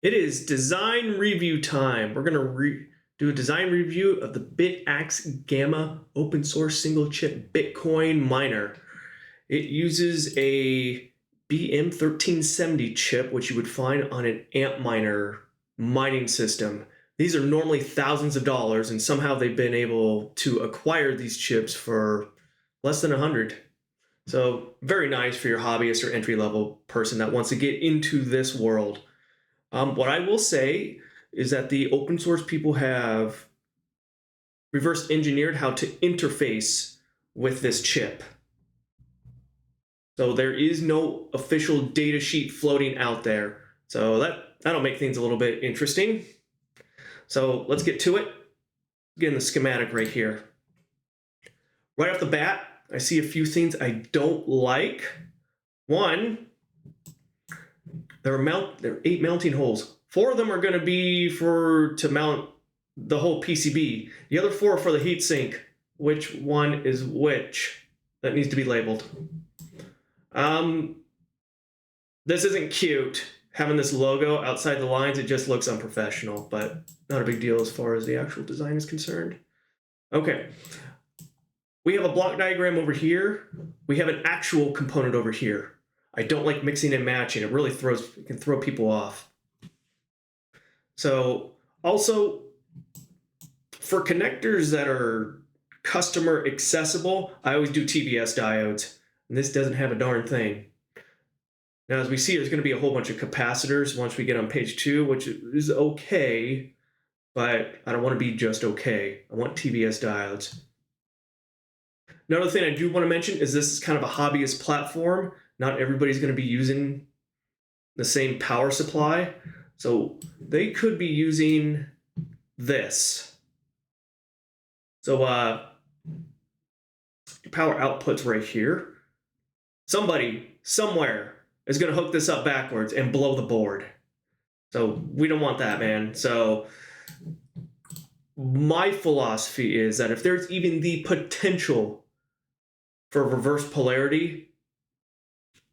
It is design review time. We're going to do a design review of the Bitaxe Gamma open source single chip Bitcoin miner. It uses a BM1370 chip, which you would find on an Antminer mining system. These are normally thousands of dollars, and somehow they've been able to acquire these chips for less than 100. So very nice for your hobbyist or entry-level person that wants to get into this world. What I will say is that the open source people have reverse engineered how to interface with this chip. So there is no official data sheet floating out there. So that'll make things a little bit interesting. So let's get to it. Get in the schematic right here. Right off the bat, I see a few things I don't like. One, there are 8 mounting holes. 4 of them are going to be to mount the whole PCB. The other 4 are for the heatsink. Which one is which? That needs to be labeled. This isn't cute. Having this logo outside the lines, it just looks unprofessional, but not a big deal as far as the actual design is concerned. Okay. We have a block diagram over here. We have an actual component over here. I don't like mixing and matching. It really can throw people off. So also, for connectors that are customer accessible, I always do TBS diodes. And this doesn't have a darn thing. Now, as we see, there's going to be a whole bunch of capacitors once we get on page 2, which is okay, but I don't want to be just okay. I want TBS diodes. Another thing I do want to mention is this is kind of a hobbyist platform. Not everybody's going to be using the same power supply. So they could be using this. So power output's right here. Somebody, somewhere, is going to hook this up backwards and blow the board. So we don't want that, man. So my philosophy is that if there's even the potential for reverse polarity,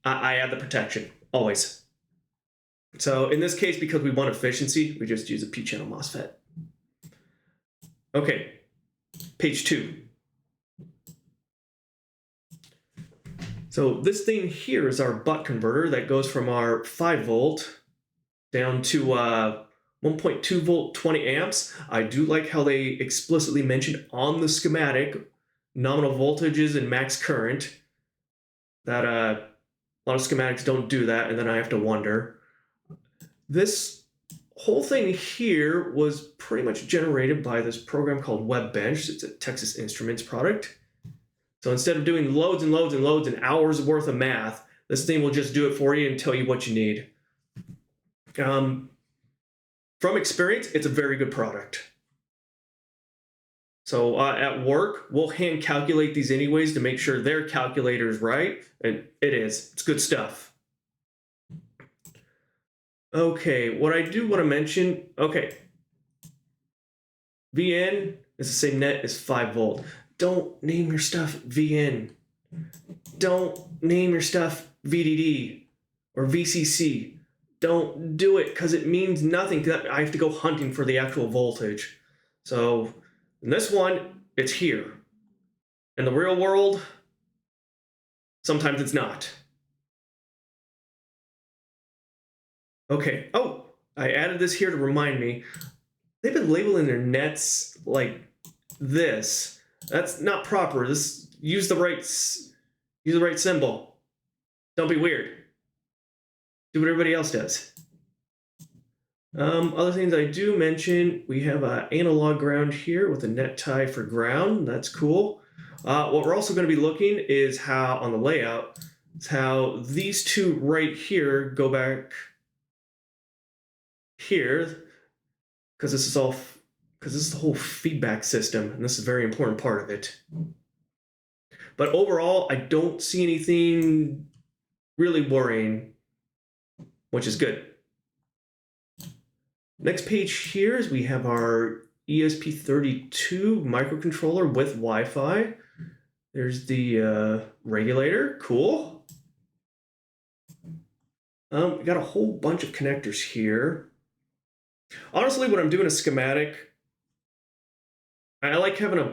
I add the protection, always. So in this case, because we want efficiency, we just use a P-channel MOSFET. Okay, page 2. So this thing here is our buck converter that goes from our 5 volt down to 1.2 volt, 20 amps. I do like how they explicitly mentioned on the schematic nominal voltages and max current. That a lot of schematics don't do that, and then I have to wonder. This whole thing here was pretty much generated by this program called WebBench. It's a Texas Instruments product. So instead of doing loads and loads and loads and hours worth of math, this thing will just do it for you and tell you what you need. From experience, it's a very good product. So at work, we'll hand calculate these anyways to make sure their calculator is right, and it is. It's good stuff. Okay, what I do want to mention, okay, VN is the same net as 5 volt. Don't name your stuff VN. Don't name your stuff VDD or VCC. Don't do it because it means nothing. I have to go hunting for the actual voltage. So in this one, it's here. In the real world, sometimes it's not. Okay, oh, I added this here to remind me. They've been labeling their nets like this. That's not proper. Use the right symbol. Don't be weird. Do what everybody else does. Other things I do mention, we have an analog ground here with a net tie for ground. That's cool. What we're also going to be looking is how, on the layout, is how these two right here go back here, because this is the whole feedback system, and this is a very important part of it. But overall, I don't see anything really worrying, which is good. Next page here is we have our ESP32 microcontroller with Wi-Fi. There's the regulator, cool. We got a whole bunch of connectors here. Honestly, when I'm doing a schematic, I like having a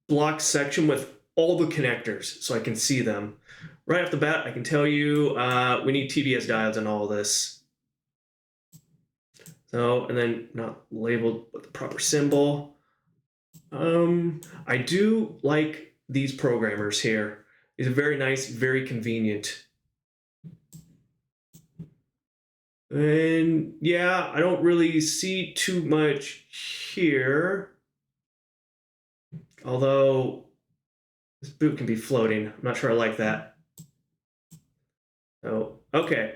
block section with all the connectors so I can see them. Right off the bat, I can tell you we need TBS diodes on all this. So, and then not labeled with the proper symbol. I do like these programmers here. These are very nice, very convenient. And yeah, I don't really see too much here. Although this boot can be floating. I'm not sure I like that. So, okay.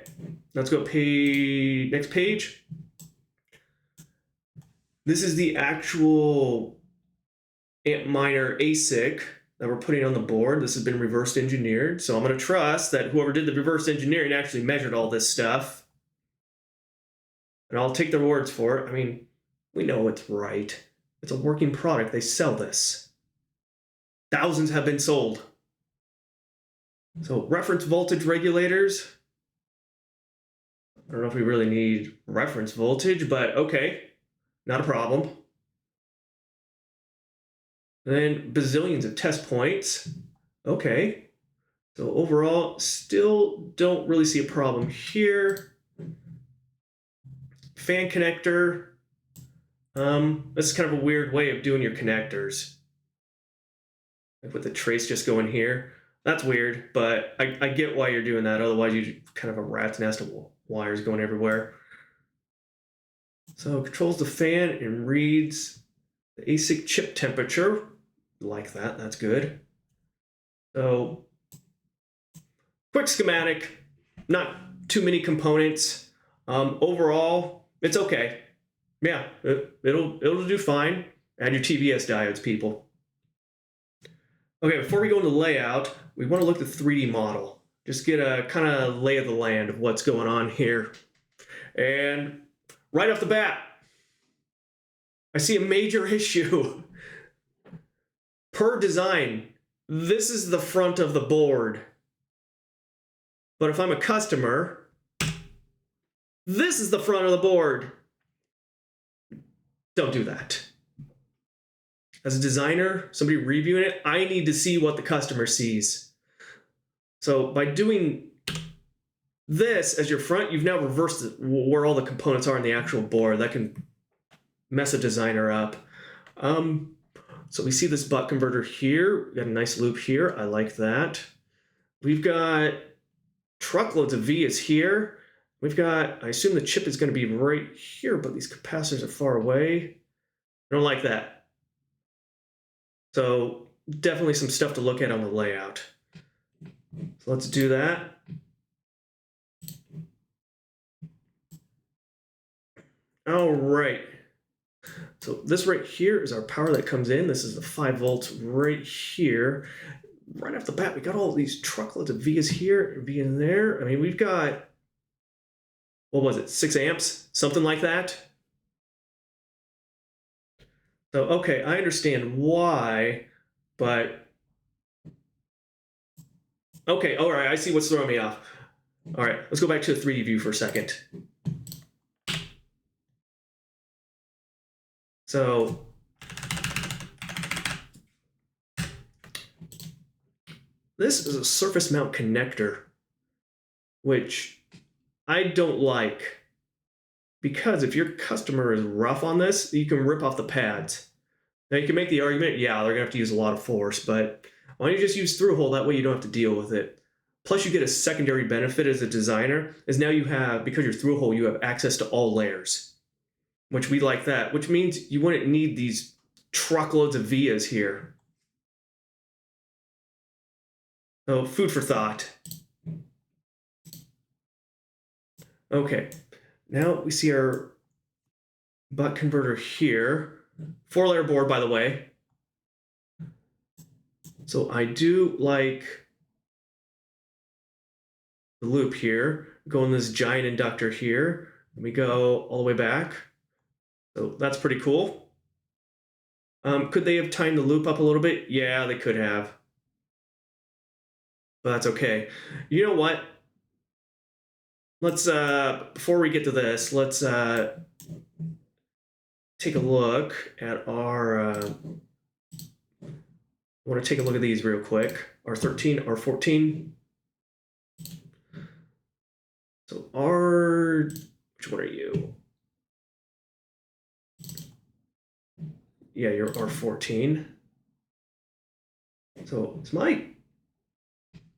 Let's go next page. This is the actual Antminer ASIC that we're putting on the board. This has been reverse engineered. So I'm going to trust that whoever did the reverse engineering actually measured all this stuff. And I'll take their words for it. I mean, we know it's right. It's a working product. They sell this. Thousands have been sold. So reference voltage regulators. I don't know if we really need reference voltage, but okay. Not a problem. Then bazillions of test points. Okay. So overall, still don't really see a problem here. Fan connector. This is kind of a weird way of doing your connectors. Like with the trace just going here. That's weird, but I get why you're doing that. Otherwise, you kind of a rat's nest of wires going everywhere. So it controls the fan and reads the ASIC chip temperature. Like that, that's good. So quick schematic, not too many components. Overall, it's okay. Yeah, it'll do fine. Add your TBS diodes, people. Okay, before we go into layout, we want to look at the 3D model. Just get a kind of lay of the land of what's going on here. And right off the bat, I see a major issue. Per design, this is the front of the board. But if I'm a customer, this is the front of the board. Don't do that. As a designer, somebody reviewing it, I need to see what the customer sees. So by doing this as your front, you've now reversed where all the components are in the actual board. That can mess a designer up. So we see this buck converter here. We've got a nice loop here. I like that. We've got truckloads of vias here. We've got, I assume the chip is going to be right here, but these capacitors are far away. I don't like that. So definitely some stuff to look at on the layout. So let's do that. All right. So this right here is our power that comes in. This is the 5 volts right here. Right off the bat, we got all these truckloads of vias here and via in there. I mean, we've got, what was it, 6 amps? Something like that. So, okay, I understand why, but... Okay, all right, I see what's throwing me off. All right, let's go back to the 3D view for a second. So... this is a surface mount connector, which I don't like. Because if your customer is rough on this, you can rip off the pads. Now you can make the argument, yeah, they're gonna have to use a lot of force, but why don't you just use through hole? That way you don't have to deal with it. Plus you get a secondary benefit as a designer, is now you have, because you're through hole, you have access to all layers. Which we like that, which means you wouldn't need these truckloads of vias here. So food for thought. Okay. Now we see our buck converter here. 4-layer board, by the way. So I do like the loop here. Go in this giant inductor here. And we go all the way back. So that's pretty cool. Could they have timed the loop up a little bit? Yeah, they could have. But that's okay. You know what? Let's, before we get to this, let's take a look at our, I want to take a look at these real quick. R13, R14. So which one are you? Yeah, you're R14. So it's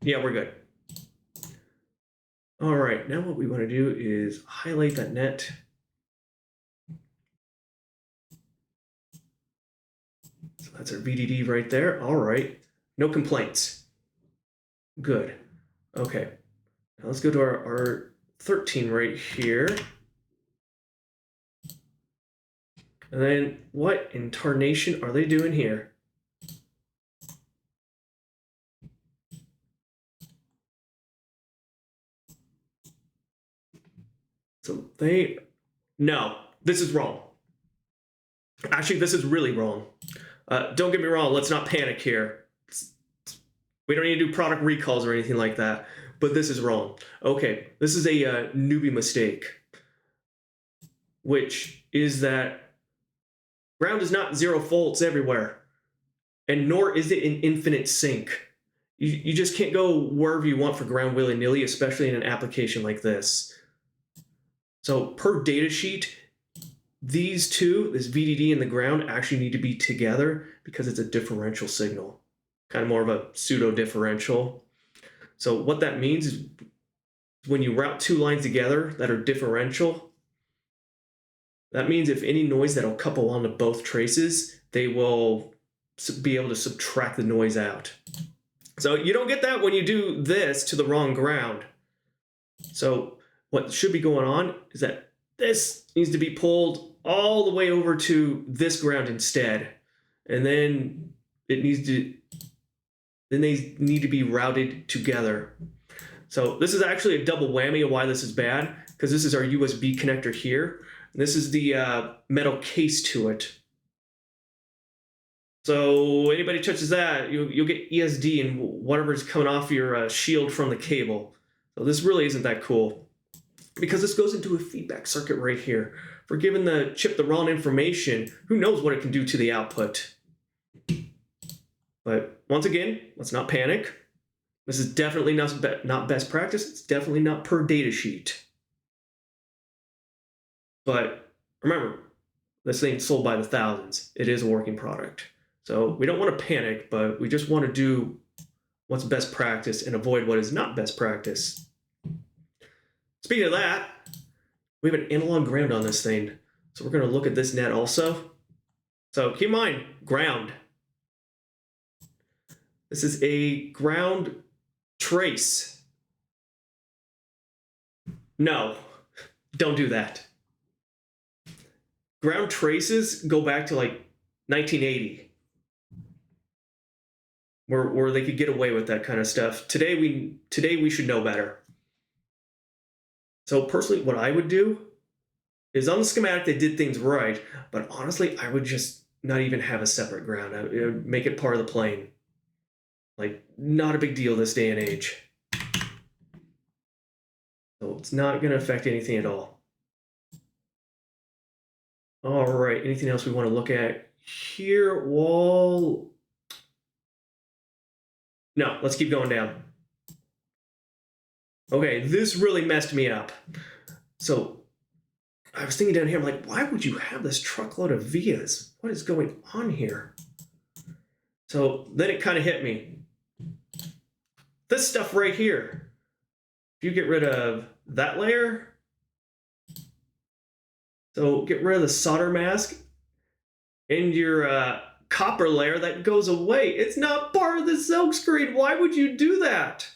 yeah, we're good. All right, now what we want to do is highlight that net. So that's our VDD right there. All right, no complaints. Good. Okay, now let's go to our 13 right here. And then what in tarnation are they doing here? So no, this is wrong. Actually, this is really wrong. Don't get me wrong, let's not panic here. We don't need to do product recalls or anything like that, but this is wrong. Okay, this is a newbie mistake, which is that ground is not 0 volts everywhere, and nor is it an infinite sink. You just can't go wherever you want for ground willy-nilly, especially in an application like this. So per datasheet, these two, this VDD and the ground, actually need to be together because it's a differential signal, kind of more of a pseudo differential. So what that means is when you route two lines together that are differential, that means if any noise that'll couple onto both traces, they will be able to subtract the noise out. So you don't get that when you do this to the wrong ground. So what should be going on is that this needs to be pulled all the way over to this ground instead. And then they need to be routed together. So this is actually a double whammy of why this is bad, because this is our USB connector here. And this is the metal case to it. So anybody touches that, you'll get ESD and whatever's coming off your shield from the cable. So this really isn't that cool, because this goes into a feedback circuit right here. For giving the chip the wrong information, who knows what it can do to the output. But once again, let's not panic. This is definitely not best practice. It's definitely not per data sheet. But remember, this thing's sold by the thousands. It is a working product. So we don't want to panic, but we just want to do what's best practice and avoid what is not best practice. Speaking of that, we have an analog ground on this thing. So we're going to look at this net also. So keep in mind, ground. This is a ground trace. No, don't do that. Ground traces go back to like 1980. Where they could get away with that kind of stuff. Today we should know better. So personally, what I would do is on the schematic they did things right, but honestly, I would just not even have a separate ground. I would make it part of the plane. Like, not a big deal this day and age. So it's not going to affect anything at all. All right, anything else we want to look at here? Wall. No, let's keep going down. Okay, this really messed me up. So I was thinking down here, I'm like, why would you have this truckload of vias? What is going on here? So then it kind of hit me. This stuff right here, if you get rid of that layer, so get rid of the solder mask and your copper layer, that goes away. It's not part of the silk screen. Why would you do that?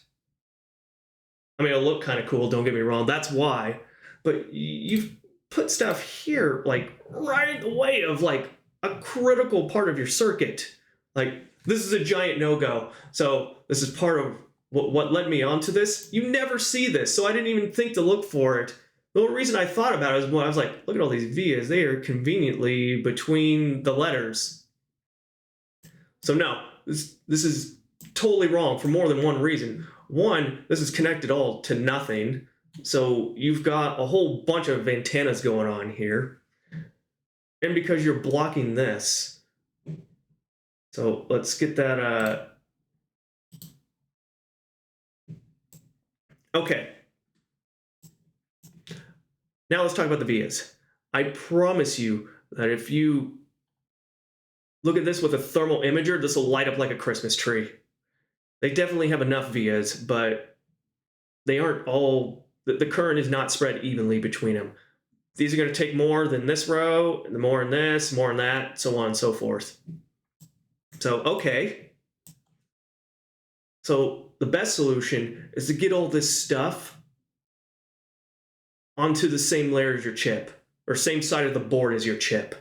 I mean, it'll look kind of cool, don't get me wrong, that's why. But you've put stuff here, like, right in the way of, like, a critical part of your circuit. Like, this is a giant no-go. So this is part of what led me onto this. You never see this, so I didn't even think to look for it. The only reason I thought about it is when I was like, look at all these vias. They are conveniently between the letters. So no, this is totally wrong for more than one reason. One, this is connected all to nothing. So you've got a whole bunch of antennas going on here. and because you're blocking this. So let's get that. Okay. Now let's talk about the vias. I promise you that if you look at this with a thermal imager, this will light up like a Christmas tree. They definitely have enough vias, but they aren't all, the current is not spread evenly between them. These are going to take more than this row, and more in this, more in that, so on and so forth. So, okay. So the best solution is to get all this stuff onto the same layer as your chip, or same side of the board as your chip.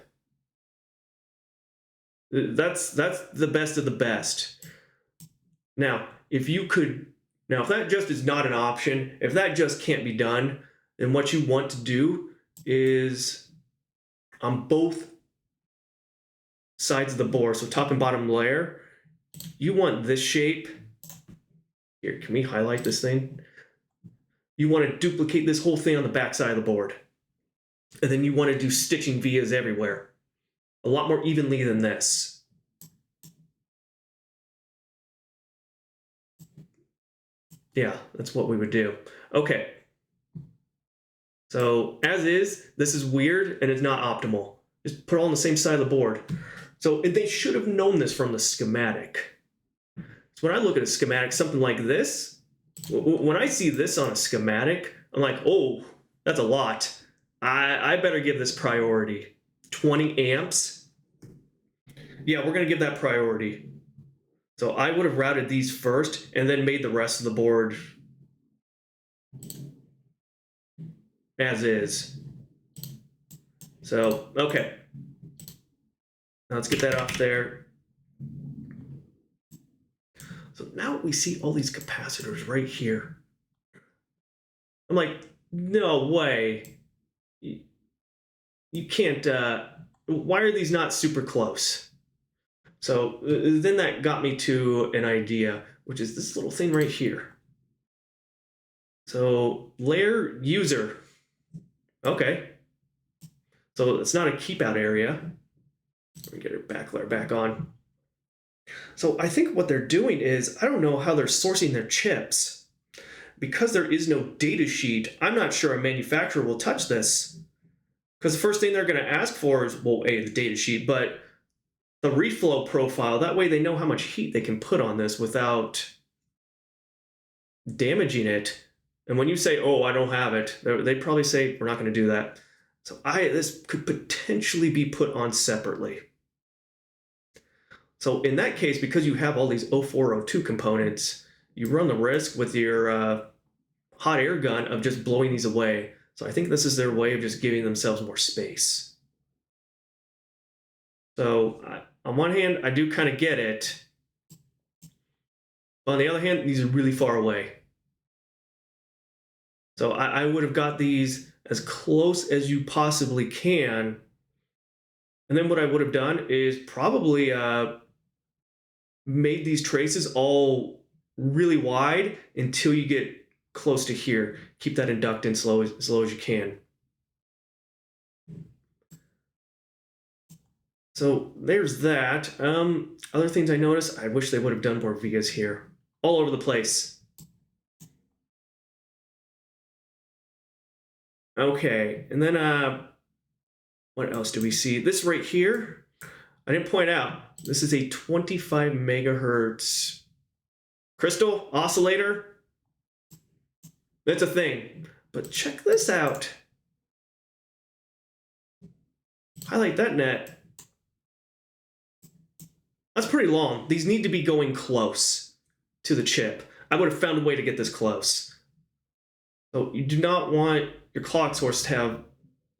That's the best of the best. Now, if that just is not an option, if that just can't be done, then what you want to do is on both sides of the board, so top and bottom layer, you want this shape. Here, can we highlight this thing? You want to duplicate this whole thing on the back side of the board. And then you want to do stitching vias everywhere. A lot more evenly than this. Yeah, that's what we would do. Okay. So as is, this is weird and it's not optimal. Just put it all on the same side of the board. So they should have known this from the schematic. So when I look at a schematic, something like this, when I see this on a schematic, I'm like, oh, that's a lot. I better give this priority. 20 amps. Yeah, we're going to give that priority. So I would have routed these first and then made the rest of the board as is. So, okay. Now let's get that off there. So now we see all these capacitors right here. I'm like, no way. You can't, why are these not super close? So then that got me to an idea, which is this little thing right here. So layer user. Okay. So it's not a keep out area. Let me get our back layer back on. So I think what they're doing is, I don't know how they're sourcing their chips. Because there is no data sheet, I'm not sure a manufacturer will touch this. Because the first thing they're going to ask for is, well, A, the data sheet, but the reflow profile. That way they know how much heat they can put on this without damaging it. And when you say, oh, I don't have it, they'd probably say, we're not going to do that. So this could potentially be put on separately. So in that case, because you have all these 0402 components, you run the risk with your hot air gun of just blowing these away. So I think this is their way of just giving themselves more space. So on one hand, I do kind of get it. But on the other hand, these are really far away. So I would have got these as close as you possibly can. And then what I would have done is probably made these traces all really wide until you get close to here. Keep that inductance as low as you can. So there's that. Other things I noticed, I wish they would have done more vias here. All over the place. Okay, and then what else do we see? This right here, I didn't point out. This is a 25 megahertz crystal oscillator. That's a thing. But check this out. Highlight that net. That's pretty long. These need to be going close to the chip. I would have found a way to get this close. So you do not want your clock source to have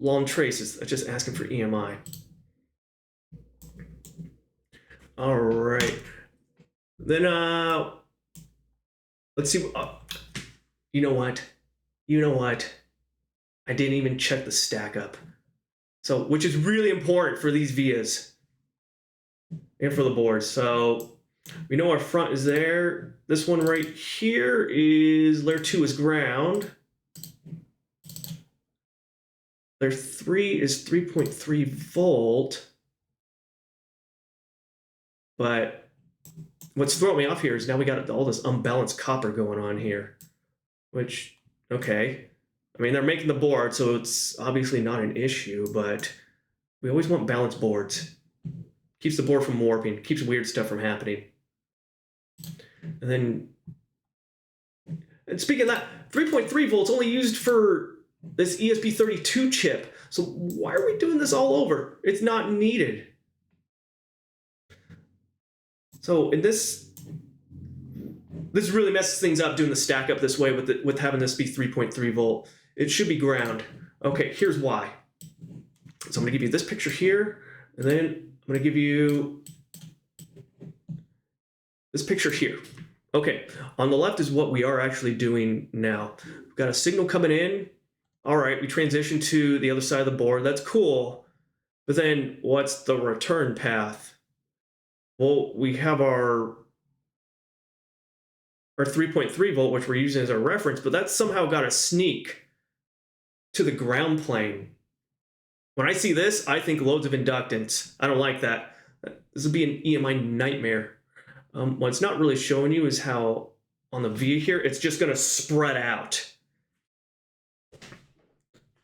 long traces. That's just asking for EMI. All right. Then let's see. You know what? You know what? I didn't even check the stack up. So, which is really important for these vias and for the board. So we know our front is there. This one right here is layer 2 is ground. their 3 is 3.3 volt. But what's throwing me off here is now we got all this unbalanced copper going on here, which, okay. I mean, they're making the board, so it's obviously not an issue, but we always want balanced boards. Keeps the board from warping, keeps weird stuff from happening. And then, and speaking of that, 3.3 volts only used for this ESP32 chip. So why are we doing this all over? It's not needed. So in this really messes things up doing the stack up this way with having this be 3.3 volt. It should be ground. Okay, here's why. So I'm gonna give you this picture here, and then I'm gonna give you this picture here. Okay, on the left is what we are actually doing now. We've got a signal coming in. All right, we transition to the other side of the board. That's cool. But then what's the return path? Well, we have our 3.3 volt, which we're using as our reference, but that's somehow got to sneak to the ground plane. When I see this, I think loads of inductance. I don't like that. This would be an EMI nightmare. What it's not really showing you is how on the V here, it's just going to spread out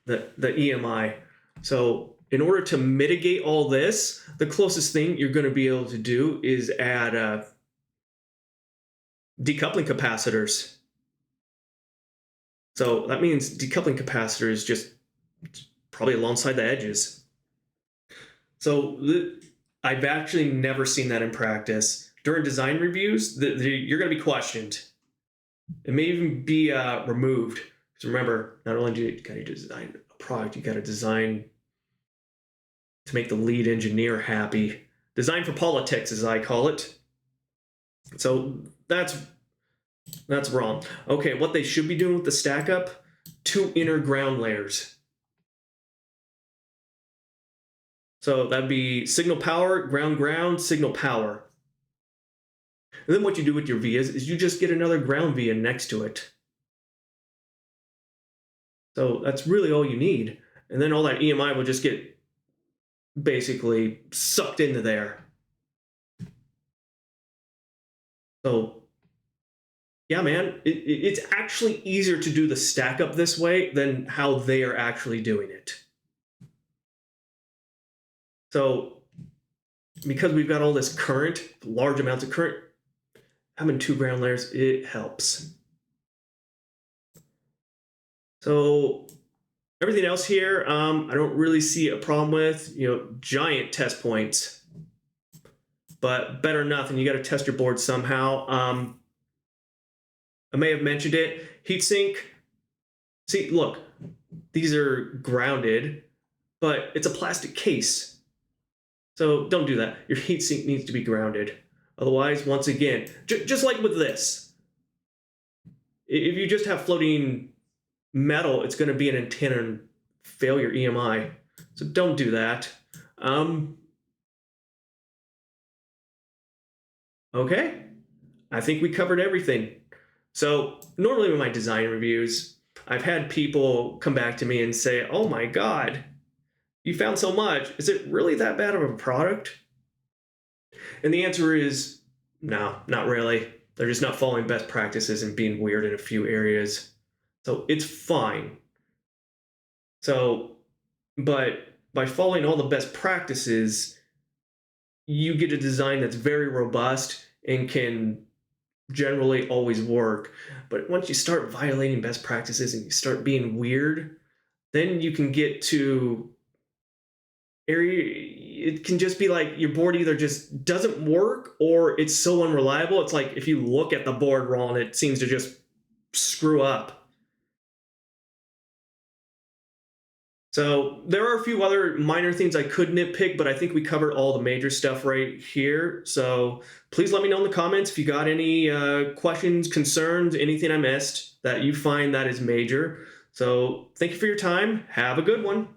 the EMI. So in order to mitigate all this, the closest thing you're going to be able to do is add decoupling capacitors. So that means decoupling capacitors just probably alongside the edges. So I've actually never seen that in practice. During design reviews, you're going to be questioned. It may even be removed. Because remember, not only do you got to design a product, you got to design to make the lead engineer happy. Design for politics, as I call it. So that's wrong. Okay, what they should be doing with the stack up, 2 inner ground layers. So that'd be signal power, ground, signal power. And then what you do with your vias is you just get another ground via next to it. So that's really all you need. And then all that EMI will just get basically sucked into there. So yeah, man, it's actually easier to do the stack up this way than how they are actually doing it. So because we've got all this current, large amounts of current, having 2 ground layers, it helps. So everything else here, I don't really see a problem with, giant test points, but better than nothing. You got to test your board somehow. I may have mentioned it. Heatsink. See, look, these are grounded, but it's a plastic case. So don't do that. Your heatsink needs to be grounded. Otherwise, once again, just like with this, if you just have floating metal, it's going to be an antenna and fail your EMI. So don't do that. Okay, I think we covered everything. So normally with my design reviews, I've had people come back to me and say, oh my God, you found so much. Is it really that bad of a product? And the answer is no, not really. They're just not following best practices and being weird in a few areas. So it's fine. So, but by following all the best practices, you get a design that's very robust and can generally always work. But once you start violating best practices and you start being weird, then you can get to area. It can just be like your board either just doesn't work or it's so unreliable. It's like if you look at the board wrong, it seems to just screw up. So there are a few other minor things I could nitpick, but I think we covered all the major stuff right here. So please let me know in the comments if you got any questions, concerns, anything I missed that you find that is major. So thank you for your time. Have a good one.